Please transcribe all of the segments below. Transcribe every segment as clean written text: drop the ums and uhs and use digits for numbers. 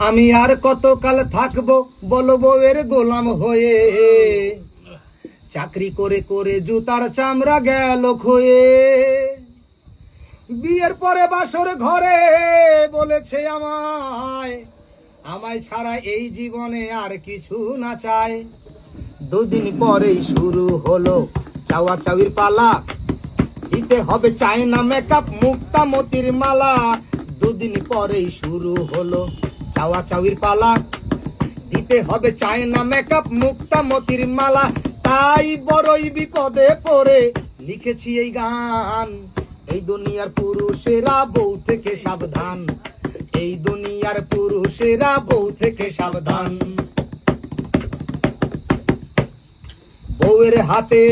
আমি আর কতকাল থাকবো বলো বউয়ের গোলাম হয়ে, চাকরি করে করে জুতার চামড়া গেল ক্ষয়ে। বিয়ের পরে বাসর ঘরে বলেছে আমায়, আমায় ছাড়া এই জীবনে আর কিছু না চায়। দুদিন পরেই শুরু হলো চাওয়া চাওয়ির পালা, দিতে হবে চায়না মেকআপ মুক্তা মতির মালা। দুদিন পরেই শুরু হলো চাওয়া চাওয়ির পালা, দিতে হবে চায়না মেকআপ মুক্তা মতির মালা। তাই বড়ই বিপদে পড়ে লিখেছি এই গান, এই দুনিয়ার পুরুষেরা বউ থেকে সাবধান, এই দুনিয়ার পুরুষেরা বউ থেকে সাবধান। বউয়ের হাতে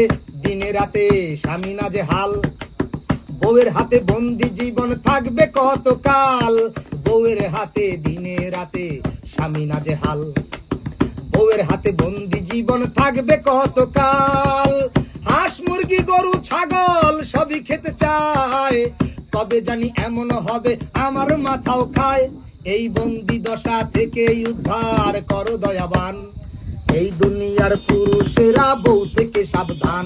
দিনে রাতে স্বামী নাজেহাল, বউয়ের হাতে বন্দি জীবন থাকবে কতকাল। বউয়ের হাতে দিনে রাতে স্বামী নাজেহাল, বউয়ের হাতে বন্দি জীবন থাকবে কতকাল। হাঁস মুরগি গরু ছাগল সবই খেতে চায়, তবে জানি এমন হবে আমার মাথাও খায়। এই বন্দি দশা থেকে উদ্ধার করো দয়াবান, এই দুনিয়ার পুরুষেরা বউ থেকে সাবধান,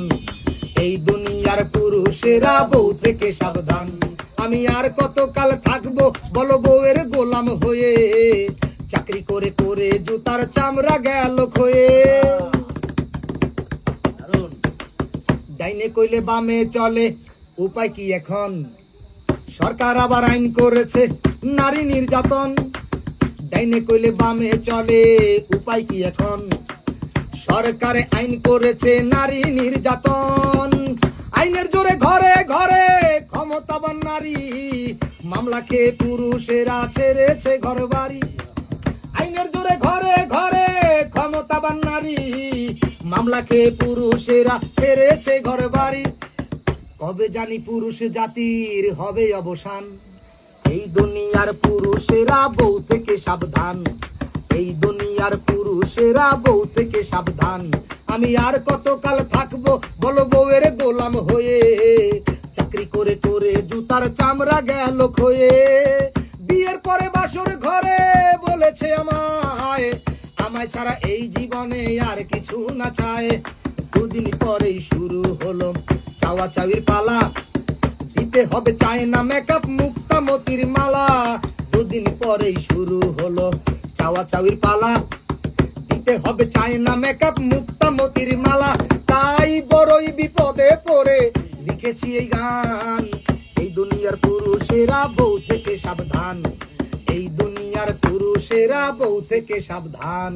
এই দুনিয়ার পুরুষেরা বউ থেকে সাবধান। আমি আর কতকাল থাকবো বলো বউয়ের গোলাম হয়ে, চাকরি করে করে জুতার চামড়া গেল ক্ষয়ে। ডাইনে কইলে বামে চলে, উপায় কি এখন? সরকার আবার আইন করেছে নারী নির্যাতন। ডাইনে কইলে বামে চলে, উপায় কি এখন? সরকারে আইন করেছে নারী নির্যাতন। আইনের জোরে ঘরে ঘরে ক্ষমতাবান নারী, মামলা খেয়ে পুরুষেরা ছেড়েছে ঘর বাড়ি। আইনের জোরে ঘরে ঘরে ক্ষমতাবান নারী, মামলা খেয়ে পুরুষেরা ছেড়েছে ঘর বাড়ি। কবে জানি পুরুষ জাতির হবে অবসান, এই দুনিয়ার পুরুষেরা বউ থেকে সাবধান, এই দুনিয়ার পুরুষেরা বউ থেকে সাবধান। আমি আর কতকাল থাকবো বলো বউয়ের গোলাম হয়ে, চাকরি করে করে জুতার চামড়া গেল ক্ষয়ে। বিয়ের পরে বাসর ঘরে বলেছে আমায়, আমায় ছাড়া এই জীবনে আর কিছু না চায়। দুদিন পরেই শুরু হলো চাওয়া চাওয়ির পালা, দিতে হবে চায়না মেকআপ মুক্তা মতির মালা। দুদিন পরেই শুরু হলো চাওয়া চাওয়ির পালা, দিতে হবে চায়না মেকআপ মুক্তা মতির মালা। তাই বড়ই বিপদে পড়ে লিখেছি এই গান, এই দুনিয়ার পুরুষেরা বউ থেকে সাবধান, এই দুনিয়ার পুরুষেরা বউ থেকে সাবধান।